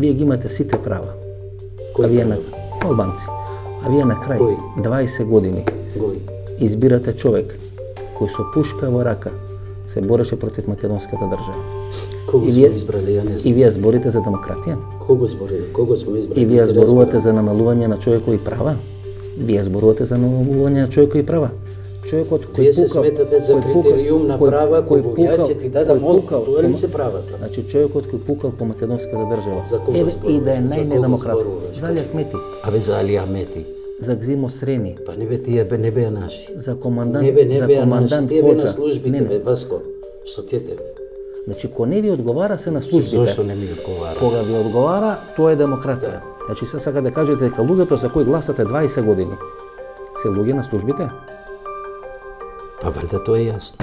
вие ги имате сите права. Кои права? Албанци. А вие на крај Кои? 20 години Кои? избирате човек кој со пушка во рака се бореше против македонската држава. Кого сме избрали, ја не И знам. вие зборите за демократија? Кого зборили? Кого сме избрали? И вие Не зборувате разбирам. за намалување на човекови права? Вие зборувате за намалување на човекови права? Човекот кој Вие се пукал, сметате за кој пукал- критериум на кој- права, кој кога пукал- ја ќе ти дадам кој одговор, пукал тоа ли по- се правата? Значи човекот кој пукал по македонската држава. За кого Еве зборуваш? и да е За кого најнедемократско. зборуваш? За Али Ахмети, Абе за Али Ахмети. за Гзимо Срени, Па не бе тие не беа наши. за командант, Не беа за наши, командант тие беа на Ходжа. службите, Не, не. бе, Васко. Што тие тебе? Значи, ко не ви одговара се на службите. Зошто не ми одговара? Кога ви одговара, тоа е демократија. Да. Значи, се сака да кажете дека луѓето за кои гласате 20 години се луѓе на службите? Па валјда тоа е јасно.